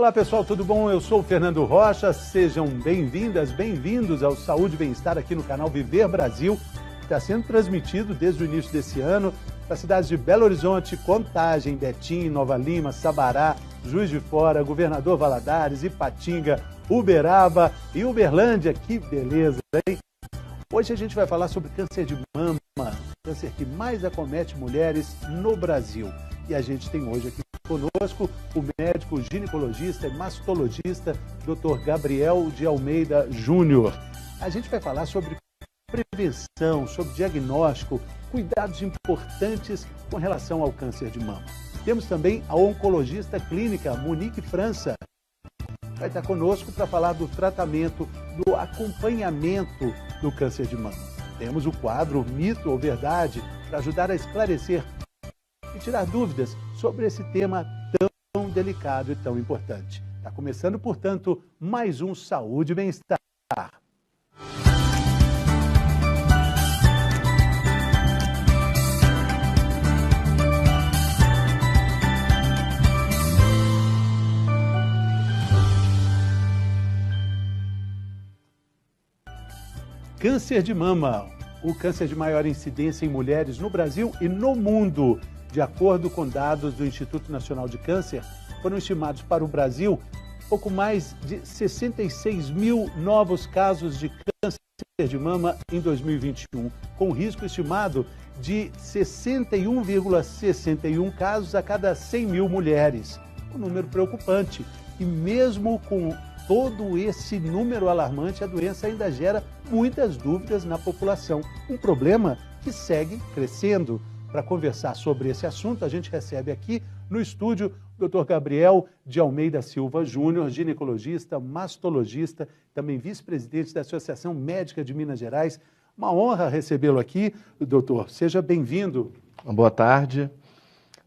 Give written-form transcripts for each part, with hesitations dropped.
Olá pessoal, tudo bom? Eu sou o Fernando Rocha, sejam bem-vindas, bem-vindos ao Saúde e Bem-Estar aqui no canal Viver Brasil, que está sendo transmitido desde o início desse ano para as cidades de Belo Horizonte, Contagem, Betim, Nova Lima, Sabará, Juiz de Fora, Governador Valadares, Ipatinga, Uberaba e Uberlândia. Que beleza, hein? Hoje a gente vai falar sobre câncer de mama, câncer que mais acomete mulheres no Brasil. E a gente tem hoje aqui conosco o médico ginecologista e mastologista, Dr. Gabriel de Almeida Júnior. A gente vai falar sobre prevenção, sobre diagnóstico, cuidados importantes com relação ao câncer de mama. Temos também a oncologista clínica Monique França. Vai estar conosco para falar do tratamento, do acompanhamento do câncer de mama. Temos o quadro Mito ou Verdade para ajudar a esclarecer e tirar dúvidas sobre esse tema tão delicado e tão importante. Está começando, portanto, mais um Saúde e Bem-Estar. Câncer de mama, o câncer de maior incidência em mulheres no Brasil e no mundo. De acordo com dados do Instituto Nacional de Câncer, foram estimados para o Brasil pouco mais de 66 mil novos casos de câncer de mama em 2021, com risco estimado de 61,61 casos a cada 100 mil mulheres. Um número preocupante. E mesmo com todo esse número alarmante, a doença ainda gera muitas dúvidas na população. Um problema que segue crescendo. Para conversar sobre esse assunto, a gente recebe aqui no estúdio o Dr. Gabriel de Almeida Silva Júnior, ginecologista, mastologista, também vice-presidente da Associação Médica de Minas Gerais. Uma honra recebê-lo aqui, doutor. Seja bem-vindo. Boa tarde.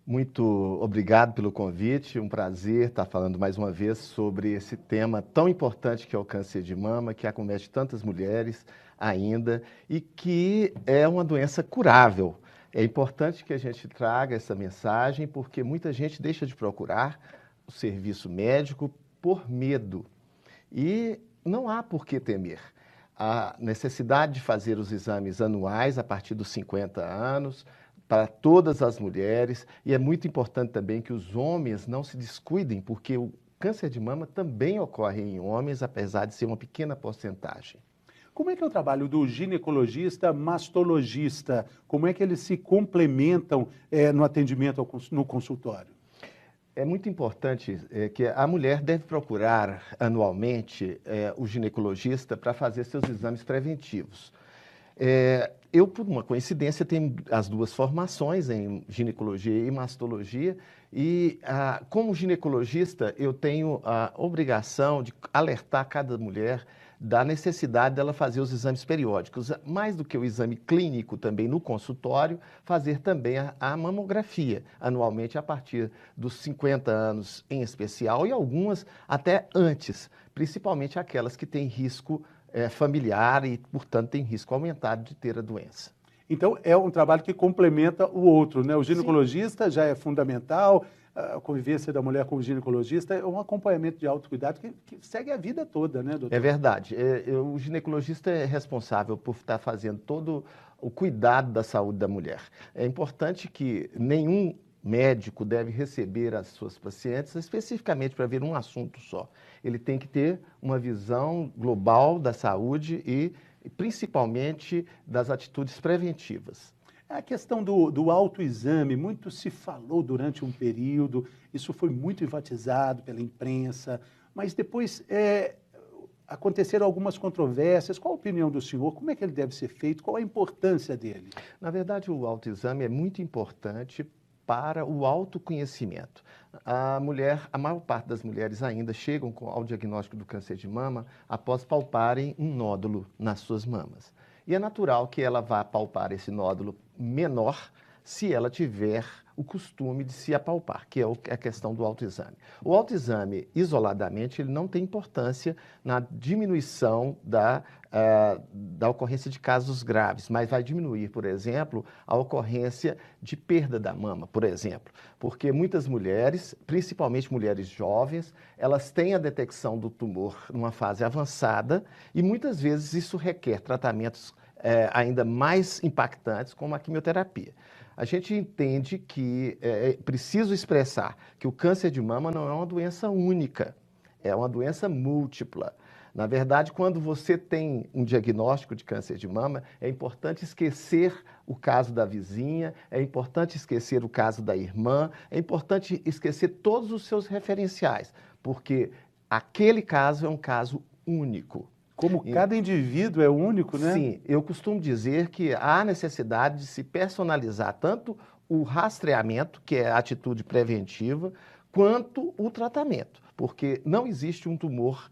Muito obrigado pelo convite. Um prazer estar falando mais uma vez sobre esse tema tão importante que é o câncer de mama, que acomete tantas mulheres ainda e que é uma doença curável. É importante que a gente traga essa mensagem porque muita gente deixa de procurar o serviço médico por medo. E não há por que temer. A necessidade de fazer os exames anuais a partir dos 50 anos, para todas as mulheres, e é muito importante também que os homens não se descuidem, porque o câncer de mama também ocorre em homens, apesar de ser uma pequena porcentagem. Como é que é o trabalho do ginecologista, mastologista? Como é que eles se complementam no atendimento no consultório? É muito importante que a mulher deve procurar anualmente o ginecologista para fazer seus exames preventivos. Eu, por uma coincidência, tenho as duas formações em ginecologia e mastologia e, como ginecologista, eu tenho a obrigação de alertar cada mulher da necessidade dela fazer os exames periódicos, mais do que o exame clínico também no consultório, fazer também a mamografia, anualmente a partir dos 50 anos em especial e algumas até antes, principalmente aquelas que têm risco familiar e, portanto, têm risco aumentado de ter a doença. Então, é um trabalho que complementa o outro, né? O ginecologista já é fundamental, a convivência da mulher com o ginecologista é um acompanhamento de autocuidado que segue a vida toda, né, doutor? É verdade. O ginecologista é responsável por estar fazendo todo o cuidado da saúde da mulher. É importante que nenhum médico deve receber as suas pacientes especificamente para ver um assunto só. Ele tem que ter uma visão global da saúde e principalmente das atitudes preventivas. A questão do autoexame, muito se falou durante um período, isso foi muito enfatizado pela imprensa, mas depois aconteceram algumas controvérsias. Qual a opinião do senhor? Como é que ele deve ser feito? Qual a importância dele? Na verdade, o autoexame é muito importante para o autoconhecimento. A maior parte das mulheres ainda chegam ao diagnóstico do câncer de mama após palparem um nódulo nas suas mamas. E é natural que ela vá palpar esse nódulo menor se ela tiver o costume de se apalpar, que é a questão do autoexame. O autoexame, isoladamente, ele não tem importância na diminuição da ocorrência de casos graves, mas vai diminuir, por exemplo, a ocorrência de perda da mama, por exemplo, porque muitas mulheres, principalmente mulheres jovens, elas têm a detecção do tumor numa fase avançada e muitas vezes isso requer tratamentos ainda mais impactantes, como a quimioterapia. A gente entende que é preciso expressar que o câncer de mama não é uma doença única, é uma doença múltipla. Na verdade, quando você tem um diagnóstico de câncer de mama, é importante esquecer o caso da vizinha, é importante esquecer o caso da irmã, é importante esquecer todos os seus referenciais, porque aquele caso é um caso único. Como cada indivíduo é único, né? Sim, eu costumo dizer que há necessidade de se personalizar tanto o rastreamento, que é a atitude preventiva, quanto o tratamento, porque não existe um tumor,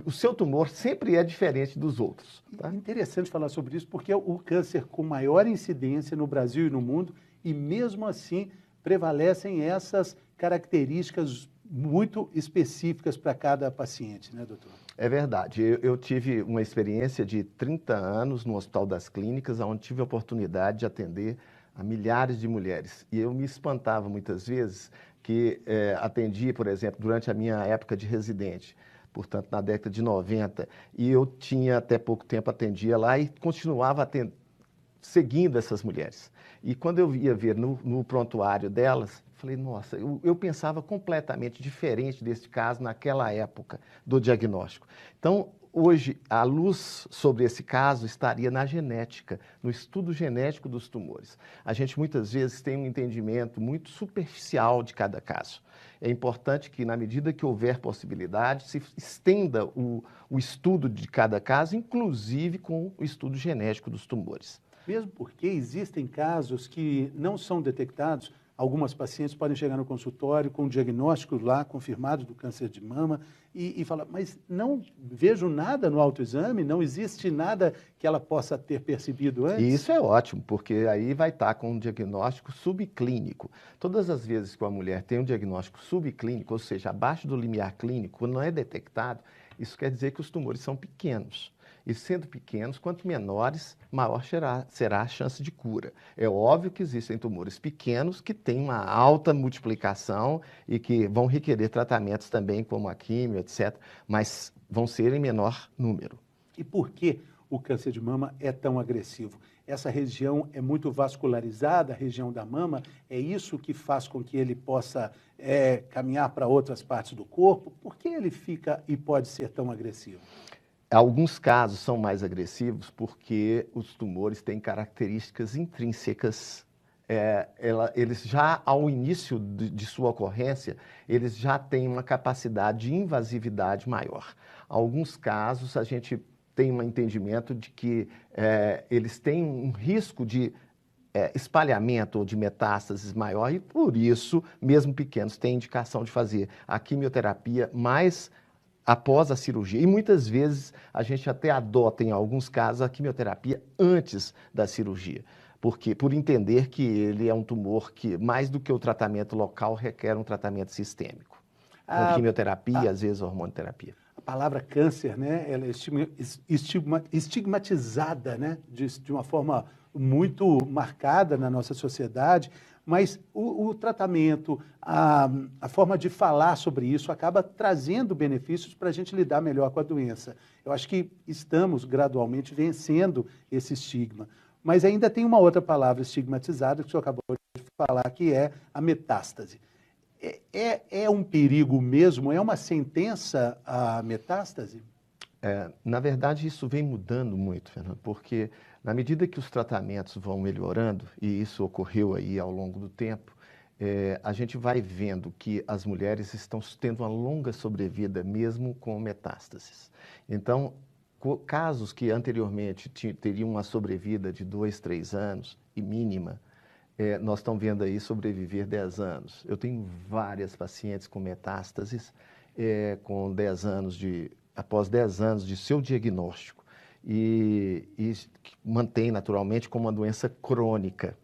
o seu tumor sempre é diferente dos outros. Tá? É interessante falar sobre isso, porque é o câncer com maior incidência no Brasil e no mundo, e mesmo assim prevalecem essas características muito específicas para cada paciente, né, doutor? É verdade. Eu tive uma experiência de 30 anos no Hospital das Clínicas, onde tive a oportunidade de atender a milhares de mulheres. E eu me espantava muitas vezes que atendi, por exemplo, durante a minha época de residente, portanto, na década de 90, e eu tinha até pouco tempo atendia lá e continuava seguindo essas mulheres. E quando eu ia ver no prontuário delas, falei, nossa, eu pensava completamente diferente desse caso naquela época do diagnóstico. Então, hoje, a luz sobre esse caso estaria na genética, no estudo genético dos tumores. A gente muitas vezes tem um entendimento muito superficial de cada caso. É importante que, na medida que houver possibilidade, se estenda o estudo de cada caso, inclusive com o estudo genético dos tumores. Mesmo porque existem casos que não são detectados. Algumas pacientes podem chegar no consultório com o diagnóstico lá confirmado do câncer de mama e falar, mas não vejo nada no autoexame, não existe nada que ela possa ter percebido antes? E isso é ótimo, porque aí vai estar com um diagnóstico subclínico. Todas as vezes que uma mulher tem um diagnóstico subclínico, ou seja, abaixo do limiar clínico, quando não é detectado, isso quer dizer que os tumores são pequenos. E sendo pequenos, quanto menores, maior será a chance de cura. É óbvio que existem tumores pequenos que têm uma alta multiplicação e que vão requerer tratamentos também, como a quimio, etc., mas vão ser em menor número. E por que o câncer de mama é tão agressivo? Essa região é muito vascularizada, a região da mama, é isso que faz com que ele possa caminhar para outras partes do corpo? Por que ele fica e pode ser tão agressivo? Alguns casos são mais agressivos porque os tumores têm características intrínsecas. Eles já, ao início de sua ocorrência, eles já têm uma capacidade de invasividade maior. Alguns casos, a gente tem um entendimento de que eles têm um risco de espalhamento ou de metástases maior e, por isso, mesmo pequenos, têm indicação de fazer a quimioterapia mais após a cirurgia. E muitas vezes a gente até adota, em alguns casos, a quimioterapia antes da cirurgia. Por entender que ele é um tumor que, mais do que o tratamento local, requer um tratamento sistêmico. Com quimioterapia, às vezes hormonoterapia. A palavra câncer, né, ela é estigmatizada, né, de uma forma muito marcada na nossa sociedade, mas o tratamento, a forma de falar sobre isso acaba trazendo benefícios para a gente lidar melhor com a doença. Eu acho que estamos gradualmente vencendo esse estigma. Mas ainda tem uma outra palavra estigmatizada que o senhor acabou de falar, que é a metástase. É um perigo mesmo? É uma sentença a metástase? Na verdade, isso vem mudando muito, Fernando, porque na medida que os tratamentos vão melhorando, e isso ocorreu aí ao longo do tempo, a gente vai vendo que as mulheres estão tendo uma longa sobrevida mesmo com metástases. Então, casos que anteriormente teriam uma sobrevida de 2, 3 anos e mínima, nós estamos vendo aí sobreviver 10 anos. Eu tenho várias pacientes com metástases, com 10 anos após 10 anos de seu diagnóstico e mantém naturalmente como uma doença crônica.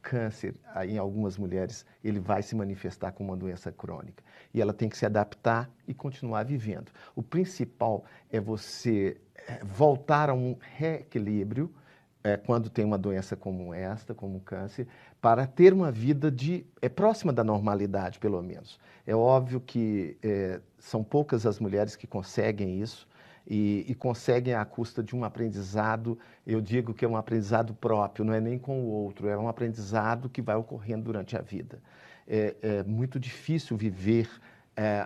câncer, em algumas mulheres, ele vai se manifestar como uma doença crônica. E ela tem que se adaptar e continuar vivendo. O principal é você voltar a um reequilíbrio, quando tem uma doença como esta, como o câncer, para ter uma vida próxima da normalidade, pelo menos. É óbvio que são poucas as mulheres que conseguem isso, e conseguem à custa de um aprendizado, eu digo que é um aprendizado próprio, não é nem com o outro, é um aprendizado que vai ocorrendo durante a vida. É muito difícil viver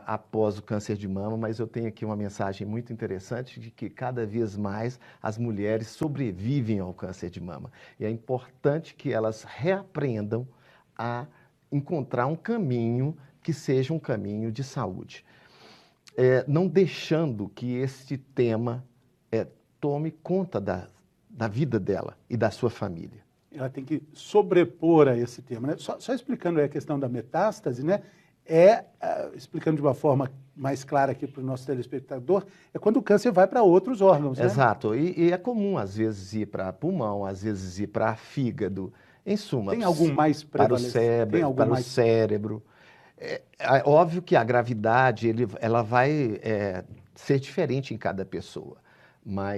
após o câncer de mama, mas eu tenho aqui uma mensagem muito interessante de que cada vez mais as mulheres sobrevivem ao câncer de mama. E é importante que elas reaprendam a encontrar um caminho que seja um caminho de saúde. Não deixando que este tema tome conta da vida dela e da sua família. Ela tem que sobrepor a esse tema, né? Só explicando aí a questão da metástase, né? Explicando de uma forma mais clara aqui para o nosso telespectador, é quando o câncer vai para outros órgãos, né? Exato, e é comum às vezes ir para pulmão, às vezes ir para fígado, em suma, tem algum mais prevalecente? Para o cérebro. É óbvio que a gravidade ela vai ser diferente em cada pessoa,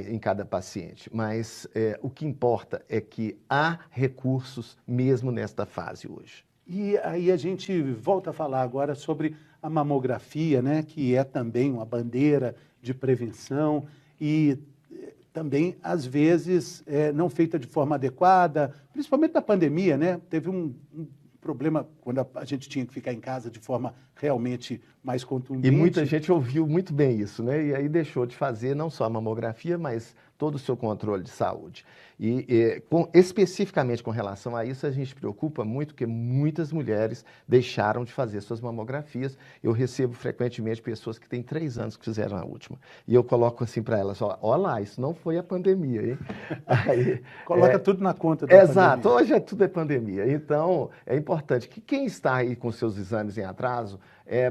em cada paciente, mas o que importa é que há recursos mesmo nesta fase hoje. E aí a gente volta a falar agora sobre a mamografia, né, que é também uma bandeira de prevenção e também, às vezes, não feita de forma adequada, principalmente na pandemia, né? Teve um problema quando a gente tinha que ficar em casa de forma realmente mais contundente. E muita gente ouviu muito bem isso, né? E aí deixou de fazer não só a mamografia, mas todo o seu controle de saúde. Especificamente com relação a isso, a gente preocupa muito porque muitas mulheres deixaram de fazer suas mamografias. Eu recebo frequentemente pessoas que têm 3 anos que fizeram a última. E eu coloco assim para elas, olha lá, isso não foi a pandemia, hein? Aí, coloca tudo na conta da pandemia. Exato, hoje tudo é pandemia. Então, é importante que quem está aí com seus exames em atraso,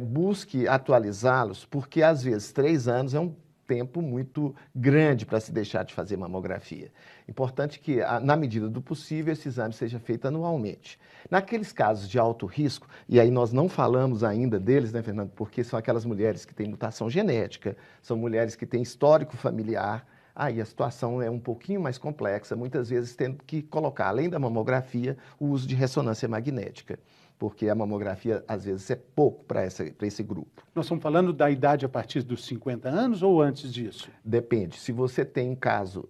busque atualizá-los, porque às vezes 3 anos é um tempo muito grande para se deixar de fazer mamografia. Importante que, na medida do possível, esse exame seja feito anualmente. Naqueles casos de alto risco, e aí nós não falamos ainda deles, né, Fernando, porque são aquelas mulheres que têm mutação genética, são mulheres que têm histórico familiar, aí a situação é um pouquinho mais complexa, muitas vezes tendo que colocar, além da mamografia, o uso de ressonância magnética, porque a mamografia, às vezes, é pouco para esse grupo. Nós estamos falando da idade a partir dos 50 anos ou antes disso? Depende. Se você tem um caso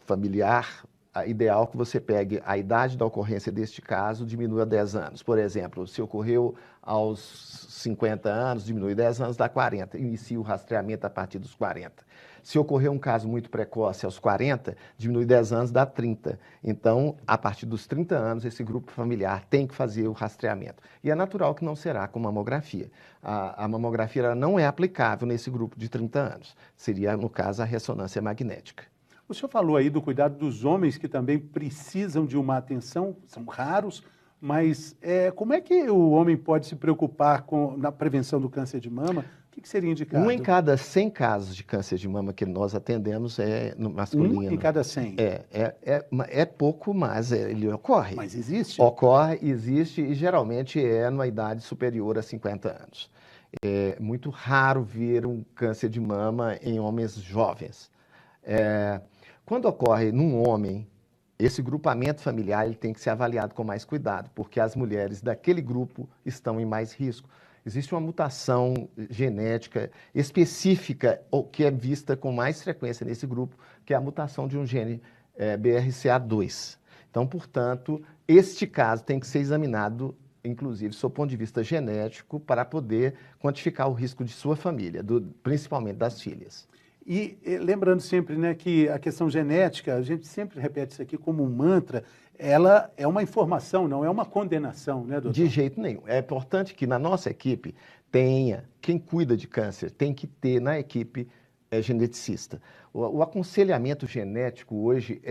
familiar, ideal que você pegue a idade da ocorrência deste caso, diminua 10 anos. Por exemplo, se ocorreu aos 50 anos, diminui 10 anos, dá 40. Inicia o rastreamento a partir dos 40. Se ocorrer um caso muito precoce aos 40, diminui 10 anos, dá 30. Então, a partir dos 30 anos, esse grupo familiar tem que fazer o rastreamento. E é natural que não será com mamografia. A mamografia ela não é aplicável nesse grupo de 30 anos. Seria, no caso, a ressonância magnética. O senhor falou aí do cuidado dos homens que também precisam de uma atenção, são raros, mas como é que o homem pode se preocupar na prevenção do câncer de mama? O que seria indicado? 1 em cada 100 casos de câncer de mama que nós atendemos é no masculino. 1 em cada 100? É pouco, mas ele ocorre. Mas existe? Ocorre, existe e geralmente é numa idade superior a 50 anos. É muito raro ver um câncer de mama em homens jovens. Quando ocorre num homem, esse grupamento familiar ele tem que ser avaliado com mais cuidado, porque as mulheres daquele grupo estão em mais risco. Existe uma mutação genética específica, que é vista com mais frequência nesse grupo, que é a mutação de um gene BRCA2. Então, portanto, este caso tem que ser examinado, inclusive, do ponto de vista genético, para poder quantificar o risco de sua família, principalmente das filhas. E lembrando sempre, né, que a questão genética, a gente sempre repete isso aqui como um mantra, ela é uma informação, não é uma condenação, né, doutor? De jeito nenhum. É importante que na nossa equipe quem cuida de câncer, tem que ter na equipe geneticista. O aconselhamento genético hoje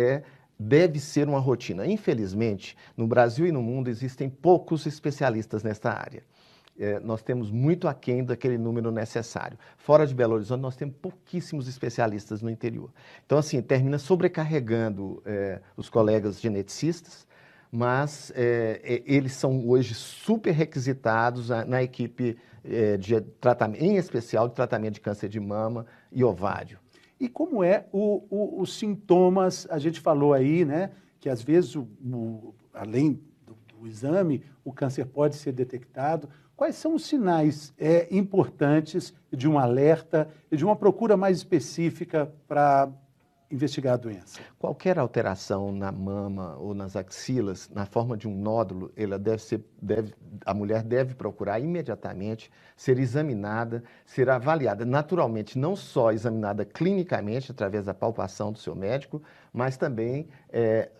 deve ser uma rotina. Infelizmente, no Brasil e no mundo existem poucos especialistas nesta área. Nós temos muito aquém daquele número necessário. Fora de Belo Horizonte, nós temos pouquíssimos especialistas no interior. Então, assim, termina sobrecarregando os colegas geneticistas. mas eles são hoje super requisitados na equipe de tratamento, em especial de tratamento de câncer de mama e ovário. E como é os sintomas? A gente falou aí, né, que às vezes, além do exame, o câncer pode ser detectado. Quais são os sinais importantes de um alerta e de uma procura mais específica para investigar a doença? Qualquer alteração na mama ou nas axilas, na forma de um nódulo, a mulher deve procurar imediatamente ser examinada, ser avaliada. Naturalmente, não só examinada clinicamente, através da palpação do seu médico, mas também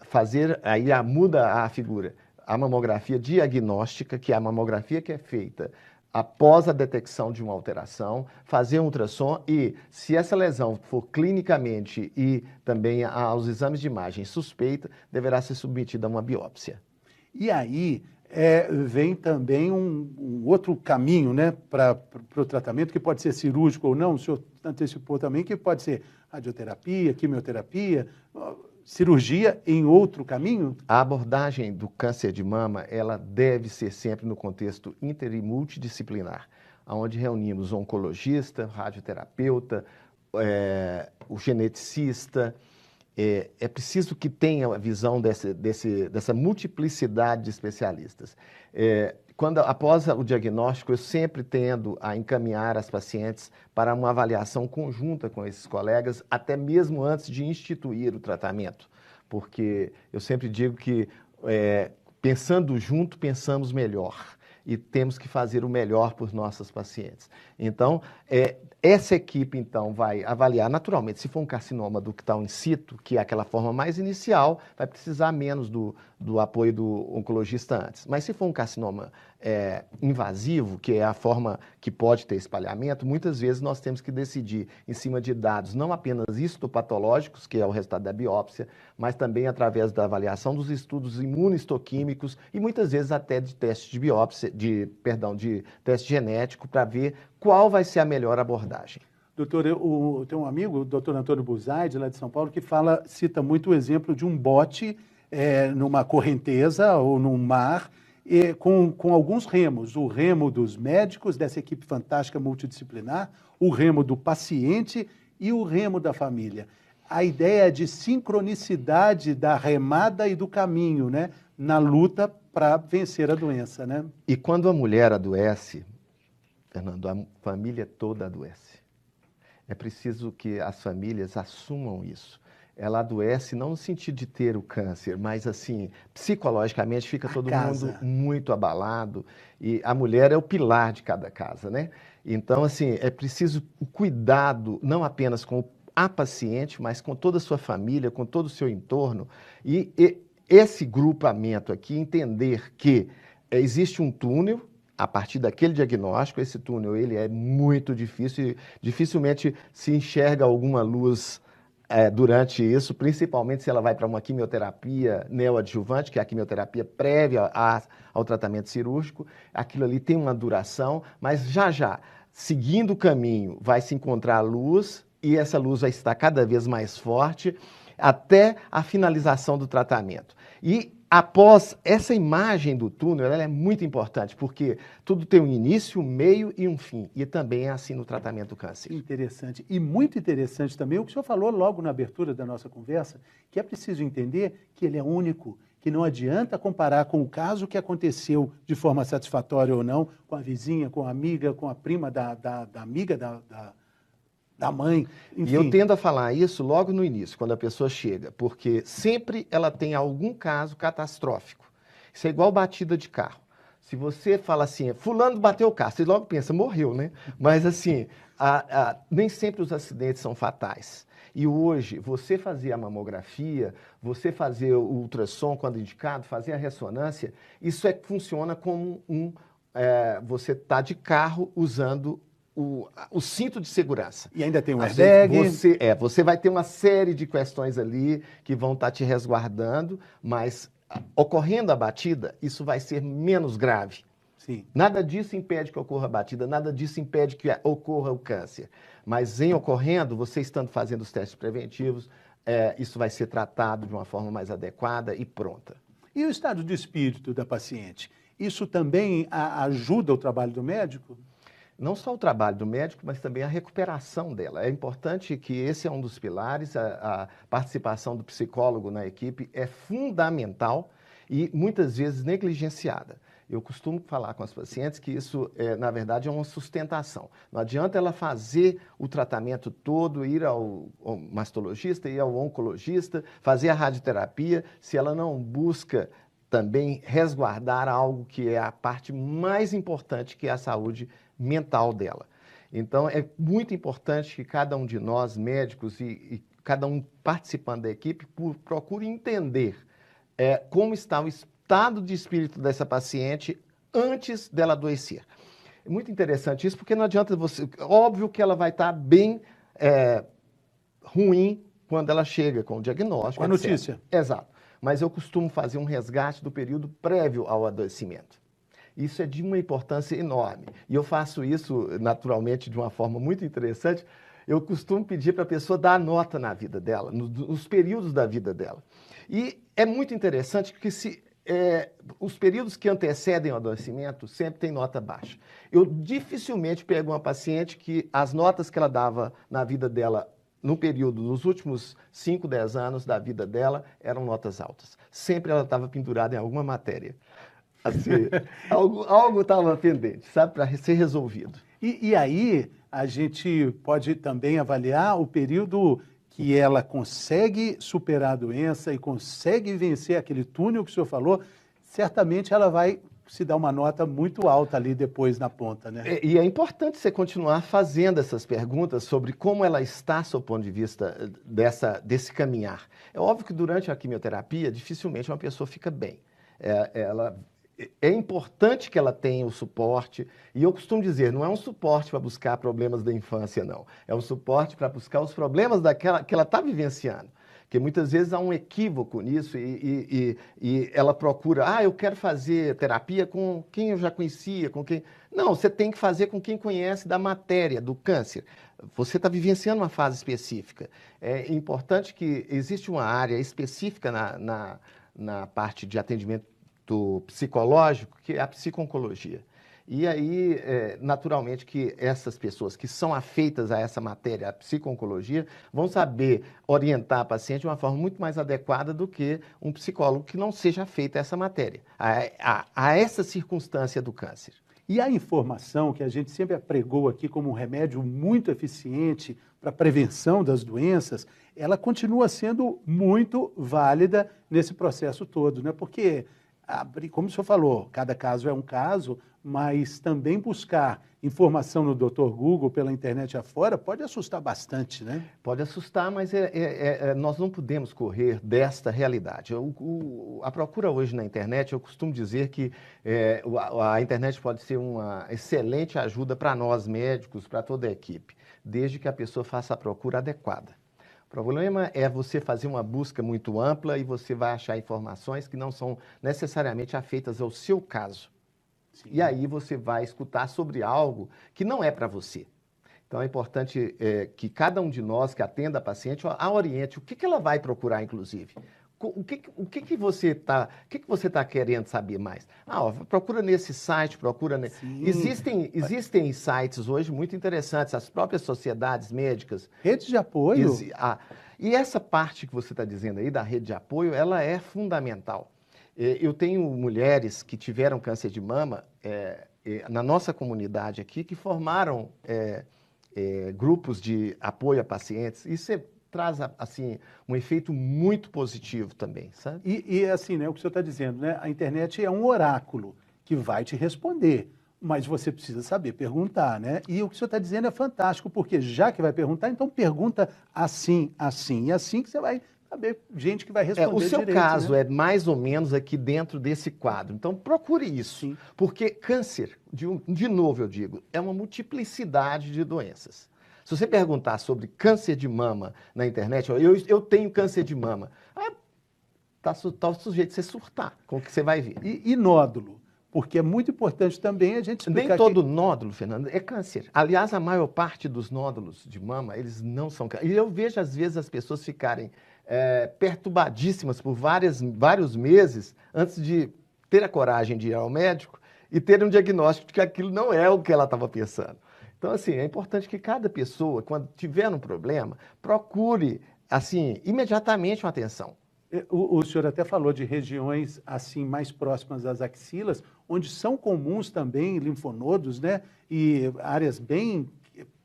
fazer, aí muda a figura, a mamografia diagnóstica, que é a mamografia que é feita após a detecção de uma alteração, fazer um ultrassom e, se essa lesão for clinicamente e também aos exames de imagem suspeita, deverá ser submetida a uma biópsia. E aí vem também um outro caminho, né, para o tratamento, que pode ser cirúrgico ou não. O senhor antecipou também que pode ser radioterapia, quimioterapia, cirurgia em outro caminho? A abordagem do câncer de mama, ela deve ser sempre no contexto inter e multidisciplinar, onde reunimos o oncologista, radioterapeuta, o geneticista. É preciso que tenha a visão dessa multiplicidade de especialistas. Após o diagnóstico, eu sempre tendo a encaminhar as pacientes para uma avaliação conjunta com esses colegas, até mesmo antes de instituir o tratamento, porque eu sempre digo que pensando junto, pensamos melhor e temos que fazer o melhor por nossas pacientes. Então, essa equipe, então, vai avaliar naturalmente, se for um carcinoma ductal in situ, que é aquela forma mais inicial, vai precisar menos do apoio do oncologista antes. Mas se for um carcinoma invasivo, que é a forma que pode ter espalhamento, muitas vezes nós temos que decidir em cima de dados não apenas histopatológicos, que é o resultado da biópsia, mas também através da avaliação dos estudos imunistoquímicos e muitas vezes até de teste de biópsia, de teste genético, para ver qual vai ser a melhor abordagem. Doutor, eu tenho um amigo, o doutor Antônio Buzaide, lá de São Paulo, que cita muito o exemplo de um bote numa correnteza ou num mar, com alguns remos. O remo dos médicos, dessa equipe fantástica multidisciplinar, o remo do paciente e o remo da família. A ideia de sincronicidade da remada e do caminho, né, na luta para vencer a doença, né? E quando a mulher adoece, Fernando, a família toda adoece. É preciso que as famílias assumam isso. Ela adoece não no sentido de ter o câncer, mas assim, psicologicamente fica todo mundo muito abalado e a mulher é o pilar de cada casa, né? Então, assim, é preciso o cuidado, não apenas com a paciente, mas com toda a sua família, com todo o seu entorno. E esse grupamento aqui, entender que existe um túnel. A partir daquele diagnóstico, esse túnel ele é muito difícil e dificilmente se enxerga alguma luz durante isso, principalmente se ela vai para uma quimioterapia neoadjuvante, que é a quimioterapia prévia ao tratamento cirúrgico. Aquilo ali tem uma duração, mas já, seguindo o caminho, vai se encontrar a luz e essa luz vai estar cada vez mais forte até a finalização do tratamento. E após essa imagem do túnel, ela é muito importante, porque tudo tem um início, um meio e um fim. E também é assim no tratamento do câncer. Interessante. E muito interessante também o que o senhor falou logo na abertura da nossa conversa, que é preciso entender que ele é único, que não adianta comparar com o caso que aconteceu de forma satisfatória ou não, com a vizinha, com a amiga, com a prima da amiga da mãe, enfim. E eu tendo a falar isso logo no início, quando a pessoa chega, porque sempre ela tem algum caso catastrófico. Isso é igual batida de carro. Se você fala assim, fulano bateu o carro, você logo pensa, morreu, né? Mas assim, nem sempre os acidentes são fatais. E hoje, você fazer a mamografia, você fazer o ultrassom quando indicado, fazer a ressonância, isso funciona como você está de carro usando o cinto de segurança. E ainda tem um airbag. Você vai ter uma série de questões ali que vão estar te resguardando, mas ocorrendo a batida, isso vai ser menos grave. Sim. Nada disso impede que ocorra a batida, nada disso impede que ocorra o câncer. Mas em ocorrendo, você estando fazendo os testes preventivos, isso vai ser tratado de uma forma mais adequada e pronta. E o estado de espírito da paciente? Isso também ajuda o trabalho do médico? Não só o trabalho do médico, mas também a recuperação dela. É importante que esse é um dos pilares, a participação do psicólogo na equipe é fundamental e muitas vezes negligenciada. Eu costumo falar com as pacientes que isso, na verdade, é uma sustentação. Não adianta ela fazer o tratamento todo, ir ao mastologista, ir ao oncologista, fazer a radioterapia, se ela não busca também resguardar algo que é a parte mais importante, que é a saúde mental dela. Então, é muito importante que cada um de nós, médicos e cada um participando da equipe, procure entender como está o estado de espírito dessa paciente antes dela adoecer. É muito interessante isso, porque não adianta você... Óbvio que ela vai estar bem ruim quando ela chega com o diagnóstico, com a notícia. Exato. Mas eu costumo fazer um resgate do período prévio ao adoecimento. Isso é de uma importância enorme. E eu faço isso, naturalmente, de uma forma muito interessante. Eu costumo pedir para a pessoa dar nota na vida dela, nos períodos da vida dela. E é muito interessante que os períodos que antecedem o adoecimento sempre tem nota baixa. Eu dificilmente pego uma paciente que as notas que ela dava na vida dela no período, nos últimos 5, 10 anos da vida dela, eram notas altas. Sempre ela estava pendurada em alguma matéria. Assim, algo estava pendente, sabe, para ser resolvido. E aí, a gente pode também avaliar o período que ela consegue superar a doença e consegue vencer aquele túnel que o senhor falou, certamente ela vai se dar uma nota muito alta ali depois na ponta, né? E é importante você continuar fazendo essas perguntas sobre como ela está, sob o ponto de vista desse caminhar. É óbvio que durante a quimioterapia, dificilmente uma pessoa fica bem. É importante que ela tenha o suporte, e eu costumo dizer, não é um suporte para buscar problemas da infância, não. É um suporte para buscar os problemas que ela está vivenciando. Porque muitas vezes há um equívoco nisso e ela procura, eu quero fazer terapia com quem eu já conhecia, com quem... Não, você tem que fazer com quem conhece da matéria, do câncer. Você está vivenciando uma fase específica. É importante que existe uma área específica na parte de atendimento psicológico, que é a psico-oncologia. E aí, naturalmente, que essas pessoas que são afeitas a essa matéria, a psico-oncologia, vão saber orientar a paciente de uma forma muito mais adequada do que um psicólogo que não seja afeito a essa matéria, a essa circunstância do câncer. E a informação que a gente sempre apregou aqui como um remédio muito eficiente para a prevenção das doenças, ela continua sendo muito válida nesse processo todo, né? Porque, como o senhor falou, cada caso é um caso, mas também buscar informação no Dr. Google, pela internet afora, pode assustar bastante, né? Pode assustar, mas nós não podemos correr desta realidade. A procura hoje na internet, eu costumo dizer que a internet pode ser uma excelente ajuda para nós médicos, para toda a equipe, desde que a pessoa faça a procura adequada. O problema é você fazer uma busca muito ampla e você vai achar informações que não são necessariamente afeitas ao seu caso. Sim. E aí você vai escutar sobre algo que não é para você. Então é importante que cada um de nós que atenda a paciente a oriente o que ela vai procurar, inclusive. O que você está querendo saber mais? Procura nesse site, procura... Existem sites hoje muito interessantes, as próprias sociedades médicas. Redes de apoio. E essa parte que você está dizendo aí, da rede de apoio, ela é fundamental. Eu tenho mulheres que tiveram câncer de mama na nossa comunidade aqui, que formaram grupos de apoio a pacientes. Isso traz, assim, um efeito muito positivo também, sabe? E assim, né, o que o senhor está dizendo, né? A internet é um oráculo que vai te responder, mas você precisa saber perguntar, né? E o que o senhor está dizendo é fantástico, porque já que vai perguntar, então pergunta assim, assim, e assim que você vai saber gente que vai responder o seu direito, caso, né? é mais ou menos aqui dentro desse quadro. Então, procure isso. Sim. Porque câncer, de novo eu digo, é uma multiplicidade de doenças. Se você perguntar sobre câncer de mama na internet, eu tenho câncer de mama, tá sujeito a você surtar com o que você vai ver. E nódulo? Porque é muito importante também a gente explicar. Nem todo nódulo, Fernando, é câncer. Aliás, a maior parte dos nódulos de mama, eles não são câncer. E eu vejo, às vezes, as pessoas ficarem perturbadíssimas por vários meses antes de ter a coragem de ir ao médico e ter um diagnóstico de que aquilo não é o que ela estava pensando. Então, assim, é importante que cada pessoa, quando tiver um problema, procure, assim, imediatamente uma atenção. O senhor até falou de regiões assim mais próximas das axilas, onde são comuns também linfonodos, né? E áreas bem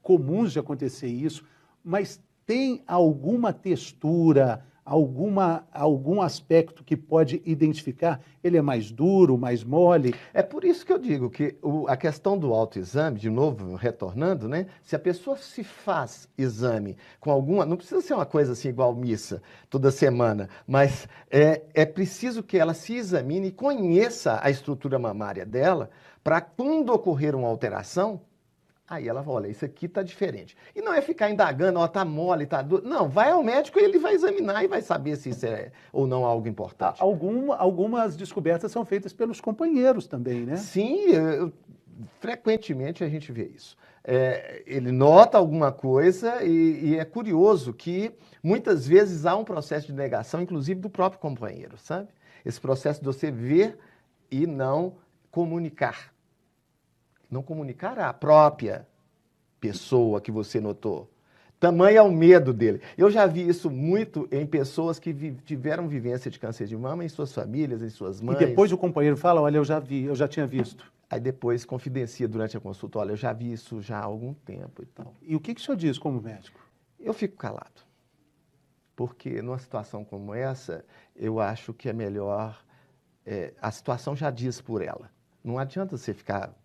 comuns de acontecer isso, mas tem alguma textura, algum aspecto que pode identificar? Ele é mais duro, mais mole? É por isso que eu digo que a questão do autoexame, de novo, retornando, né? Se a pessoa se faz exame com alguma... Não precisa ser uma coisa assim igual missa, toda semana, mas é preciso que ela se examine e conheça a estrutura mamária dela para quando ocorrer uma alteração, aí ela fala, olha, isso aqui está diferente. E não é ficar indagando, ó, tá mole, tá duro. Não, vai ao médico e ele vai examinar e vai saber se isso é ou não algo importante. Algumas descobertas são feitas pelos companheiros também, né? Sim, frequentemente a gente vê isso. Ele nota alguma coisa e é curioso que muitas vezes há um processo de negação, inclusive do próprio companheiro, sabe? Esse processo de você ver e não comunicar. Não comunicar à própria pessoa que você notou. Tamanho é o medo dele. Eu já vi isso muito em pessoas que tiveram vivência de câncer de mama em suas famílias, em suas mães. E depois o companheiro fala, olha, eu já vi, eu já tinha visto. Aí depois confidencia durante a consulta, olha, eu já vi isso já há algum tempo e tal. E o que o senhor diz como médico? Eu fico calado. Porque numa situação como essa, eu acho que é melhor... a situação já diz por ela. Não adianta você ficar...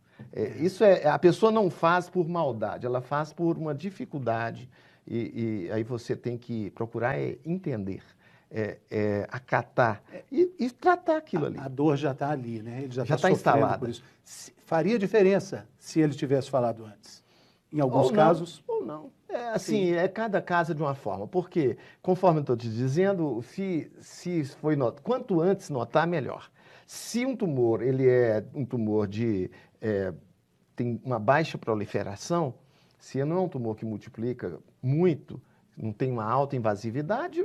a pessoa não faz por maldade, ela faz por uma dificuldade e aí você tem que procurar entender, acatar e tratar aquilo ali. A dor já está ali, né? Ele já está instalada por isso. Faria diferença se ele tivesse falado antes? Em alguns casos? Ou não. Cada caso de uma forma, porque, conforme eu estou te dizendo, se foi quanto antes notar, melhor. Se um tumor, ele é um tumor tem uma baixa proliferação, se não é um tumor que multiplica muito, não tem uma alta invasividade,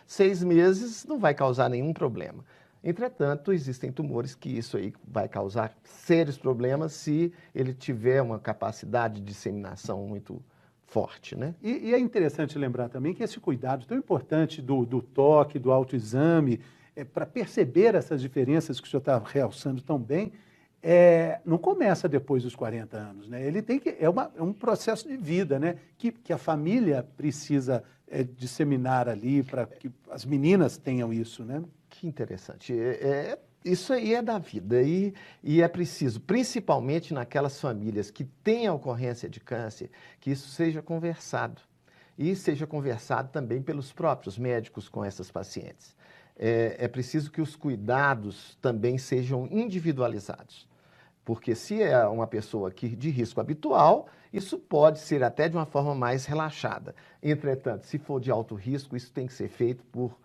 6 meses não vai causar nenhum problema. Entretanto, existem tumores que isso aí vai causar sérios problemas se ele tiver uma capacidade de disseminação muito forte, né? E é interessante lembrar também que esse cuidado tão importante do toque, do autoexame, para perceber essas diferenças que o senhor está realçando tão bem, não começa depois dos 40 anos, né? Ele tem que... É um processo de vida, né? Que a família precisa disseminar ali para que as meninas tenham isso, né? Que interessante. Isso aí é da vida e é preciso, principalmente naquelas famílias que têm a ocorrência de câncer, que isso seja conversado. E seja conversado também pelos próprios médicos com essas pacientes. É preciso que os cuidados também sejam individualizados. Porque se é uma pessoa de risco habitual, isso pode ser até de uma forma mais relaxada. Entretanto, se for de alto risco, isso tem que ser feito por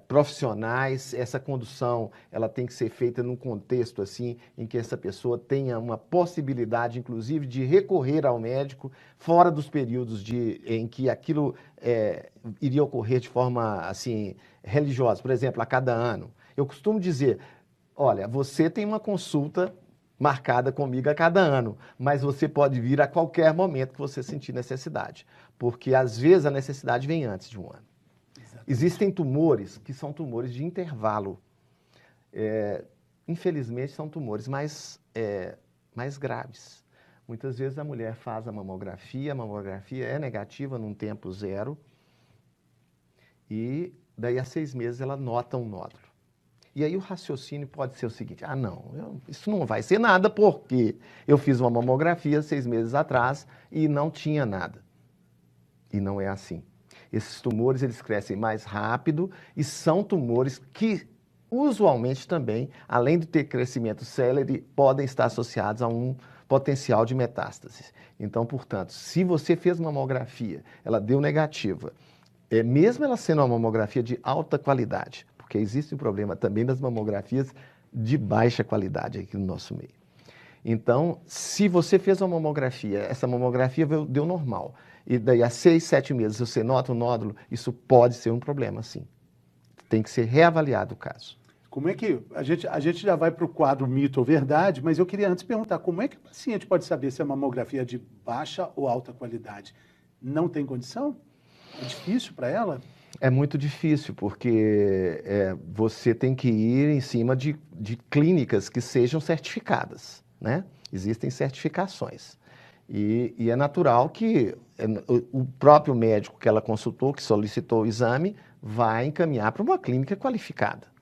profissionais. Essa condução ela tem que ser feita num contexto assim, em que essa pessoa tenha uma possibilidade, inclusive, de recorrer ao médico fora dos períodos em que aquilo iria ocorrer de forma assim, religiosa. Por exemplo, a cada ano. Eu costumo dizer, olha, você tem uma consulta marcada comigo a cada ano, mas você pode vir a qualquer momento que você sentir necessidade, porque às vezes a necessidade vem antes de um ano. Exatamente. Existem tumores que são tumores de intervalo. Infelizmente são tumores mais graves. Muitas vezes a mulher faz a mamografia é negativa num tempo zero e daí a 6 meses ela nota um nódulo. E aí o raciocínio pode ser o seguinte, isso não vai ser nada porque eu fiz uma mamografia 6 meses atrás e não tinha nada. E não é assim. Esses tumores, eles crescem mais rápido e são tumores que, usualmente também, além de ter crescimento célere, podem estar associados a um potencial de metástase. Então, portanto, se você fez uma mamografia, ela deu negativa, mesmo ela sendo uma mamografia de alta qualidade, porque existe um problema também das mamografias de baixa qualidade aqui no nosso meio. Então, se você fez uma mamografia, essa mamografia deu normal, e daí a 6, 7 meses você nota um nódulo, isso pode ser um problema, sim. Tem que ser reavaliado o caso. Como é que a gente já vai para o quadro mito ou verdade, mas eu queria antes perguntar, como é que o paciente pode saber se a mamografia é de baixa ou alta qualidade? Não tem condição? É difícil para ela? É muito difícil, porque você tem que ir em cima de clínicas que sejam certificadas, né? Existem certificações. E é natural que o próprio médico que ela consultou, que solicitou o exame, vai encaminhar para uma clínica qualificada.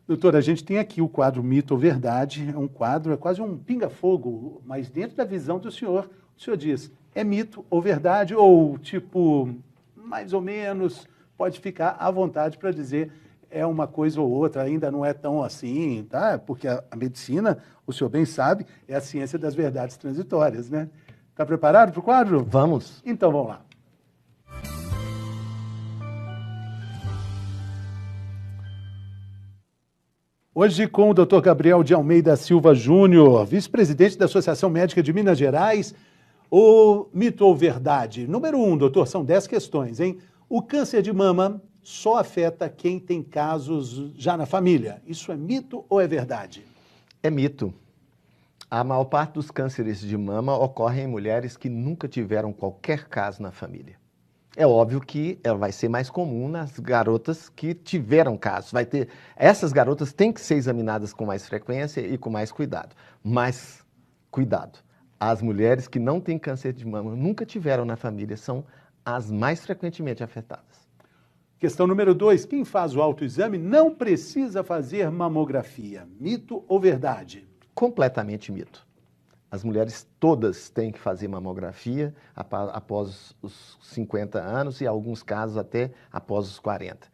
Doutor, a gente tem aqui o quadro Mito ou Verdade. É um quadro, é quase um pinga-fogo, mas dentro da visão do senhor, o senhor diz, é mito ou verdade, ou tipo, mais ou menos, pode ficar à vontade para dizer é uma coisa ou outra, ainda não é tão assim, tá? Porque a medicina, o senhor bem sabe, é a ciência das verdades transitórias, né? Está preparado para o quadro? Vamos. Então vamos lá. Hoje com o Dr. Gabriel de Almeida Silva Júnior, vice-presidente da Associação Médica de Minas Gerais. O mito ou verdade? Número 1, doutor, são 10 questões, hein? O câncer de mama só afeta quem tem casos já na família. Isso é mito ou é verdade? É mito. A maior parte dos cânceres de mama ocorrem em mulheres que nunca tiveram qualquer caso na família. É óbvio que ela vai ser mais comum nas garotas que tiveram casos. Essas garotas têm que ser examinadas com mais frequência e com mais cuidado. Mas, cuidado, as mulheres que não têm câncer de mama, nunca tiveram na família, são as mais frequentemente afetadas. Questão número 2, quem faz o autoexame não precisa fazer mamografia. Mito ou verdade? Completamente mito. As mulheres todas têm que fazer mamografia após os 50 anos e, em alguns casos, até após os 40.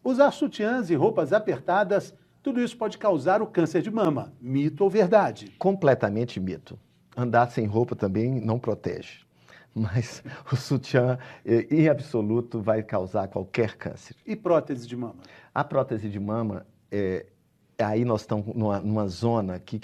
Usar sutiãs e roupas apertadas, tudo isso pode causar o câncer de mama. Mito ou verdade? Completamente mito. Andar sem roupa também não protege. Mas o sutiã, em absoluto, vai causar qualquer câncer. E prótese de mama? A prótese de mama, aí nós estamos numa zona que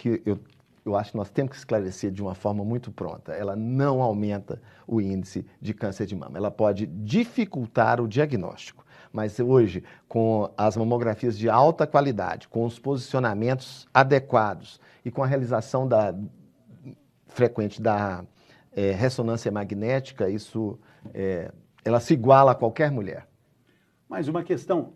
eu acho que nós temos que esclarecer de uma forma muito pronta. Ela não aumenta o índice de câncer de mama. Ela pode dificultar o diagnóstico. Mas hoje, com as mamografias de alta qualidade, com os posicionamentos adequados e com a realização frequente da ressonância magnética, ela se iguala a qualquer mulher. Mais uma questão.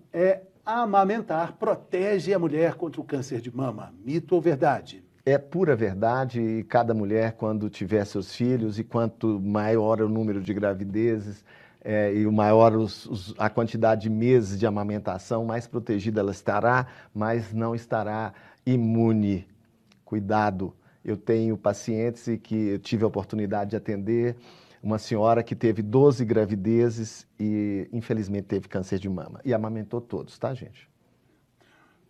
Amamentar protege a mulher contra o câncer de mama. Mito ou verdade? É pura verdade, e cada mulher, quando tiver seus filhos, e quanto maior o número de gravidezes, e o maior a quantidade de meses de amamentação, mais protegida ela estará, mas não estará imune. Cuidado, eu tenho pacientes que eu tive a oportunidade de atender, uma senhora que teve 12 gravidezes e, infelizmente, teve câncer de mama. E amamentou todos, tá, gente?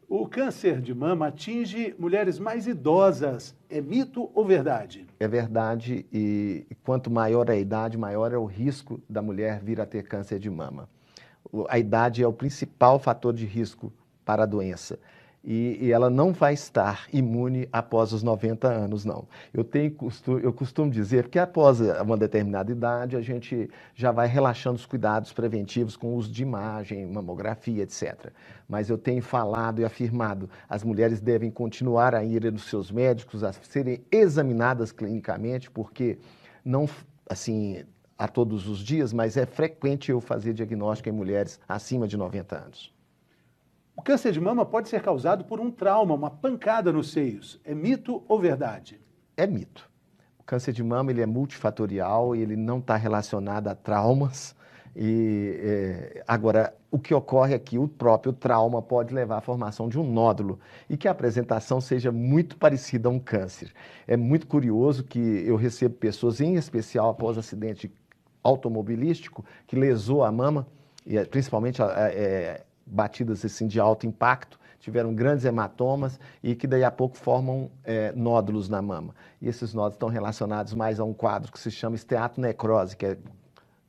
O câncer de mama atinge mulheres mais idosas. É mito ou verdade? É verdade, e quanto maior a idade, maior é o risco da mulher vir a ter câncer de mama. A idade é o principal fator de risco para a doença. E ela não vai estar imune após os 90 anos, não. Eu costumo dizer que após uma determinada idade, a gente já vai relaxando os cuidados preventivos com o uso de imagem, mamografia, etc. Mas eu tenho falado e afirmado, as mulheres devem continuar a ir nos seus médicos, a serem examinadas clinicamente, porque não, assim, a todos os dias, mas é frequente eu fazer diagnóstico em mulheres acima de 90 anos. O câncer de mama pode ser causado por um trauma, uma pancada nos seios. É mito ou verdade? É mito. O câncer de mama ele é multifatorial e ele não está relacionado a traumas. Agora, o que ocorre é que o próprio trauma pode levar à formação de um nódulo e que a apresentação seja muito parecida a um câncer. É muito curioso que eu recebo pessoas, em especial após acidente automobilístico, que lesou a mama, e principalmente batidas assim, de alto impacto, tiveram grandes hematomas e que daí a pouco formam nódulos na mama. E esses nódulos estão relacionados mais a um quadro que se chama esteatonecrose, que é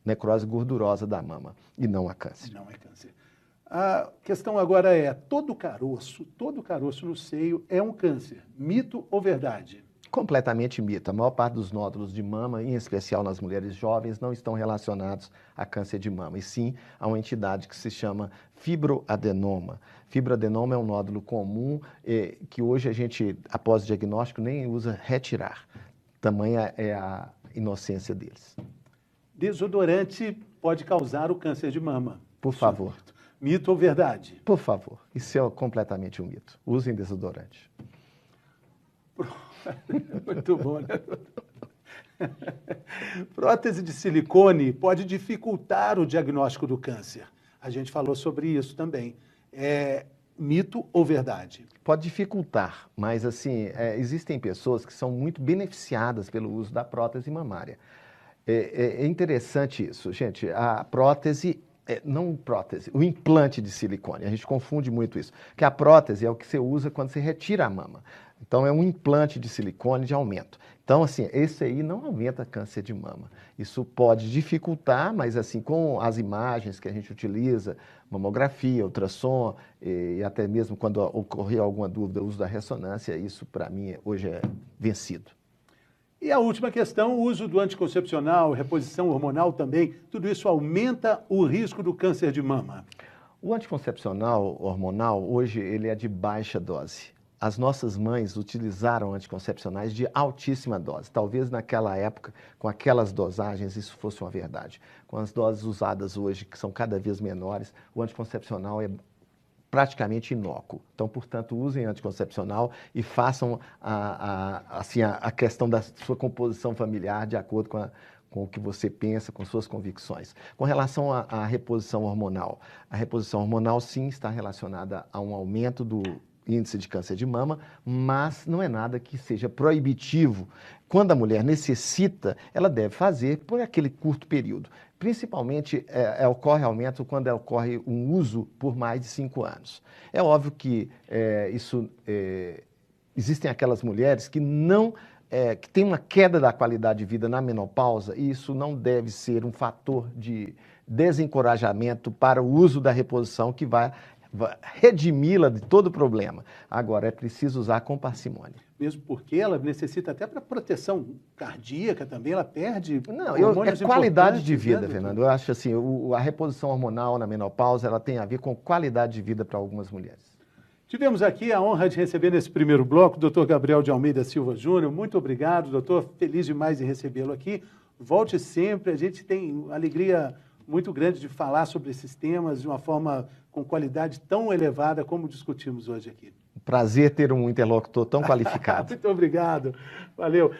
necrose gordurosa da mama, e não a câncer. Não é câncer. A questão agora é, todo caroço no seio é um câncer. Mito ou verdade? Completamente mito. A maior parte dos nódulos de mama, em especial nas mulheres jovens, não estão relacionados a câncer de mama, e sim a uma entidade que se chama fibroadenoma. Fibroadenoma é um nódulo comum que hoje a gente, após o diagnóstico, nem usa retirar. Tamanha é a inocência deles. Desodorante pode causar o câncer de mama. Por favor. Mito ou verdade? Por favor. Isso é completamente um mito. Usem desodorante. Muito bom, né? Prótese de silicone pode dificultar o diagnóstico do câncer. A gente falou sobre isso também. É mito ou verdade? Pode dificultar, mas assim, existem pessoas que são muito beneficiadas pelo uso da prótese mamária. É interessante isso, gente. A prótese, não prótese, o implante de silicone, a gente confunde muito isso. Que a prótese é o que você usa quando você retira a mama. Então, é um implante de silicone de aumento. Então, assim, esse aí não aumenta câncer de mama. Isso pode dificultar, mas assim, com as imagens que a gente utiliza, mamografia, ultrassom, e até mesmo quando ocorrer alguma dúvida, o uso da ressonância, isso para mim hoje é vencido. E a última questão, o uso do anticoncepcional, reposição hormonal também, tudo isso aumenta o risco do câncer de mama? O anticoncepcional hormonal, hoje, ele é de baixa dose. As nossas mães utilizaram anticoncepcionais de altíssima dose. Talvez naquela época, com aquelas dosagens, isso fosse uma verdade. Com as doses usadas hoje, que são cada vez menores, o anticoncepcional é praticamente inócuo. Então, portanto, usem anticoncepcional e façam a questão da sua composição familiar de acordo com o que você pensa, com suas convicções. Com relação à reposição hormonal, a reposição hormonal sim está relacionada a um aumento do índice de câncer de mama, mas não é nada que seja proibitivo. Quando a mulher necessita, ela deve fazer por aquele curto período. Principalmente ocorre aumento quando ocorre um uso por mais de 5 anos. É óbvio que existem aquelas mulheres que que têm uma queda da qualidade de vida na menopausa, e isso não deve ser um fator de desencorajamento para o uso da reposição que vai redimi-la de todo o problema. Agora, é preciso usar com parcimônia. Mesmo porque ela necessita até para proteção cardíaca também, ela perde hormônios qualidade de vida, né, Fernando? Eu acho assim, a reposição hormonal na menopausa, ela tem a ver com qualidade de vida para algumas mulheres. Tivemos aqui a honra de receber nesse primeiro bloco o Dr. Gabriel de Almeida Silva Júnior. Muito obrigado, doutor. Feliz demais em recebê-lo aqui. Volte sempre, a gente tem alegria muito grande de falar sobre esses temas de uma forma com qualidade tão elevada como discutimos hoje aqui. Prazer ter um interlocutor tão qualificado. Muito obrigado. Valeu.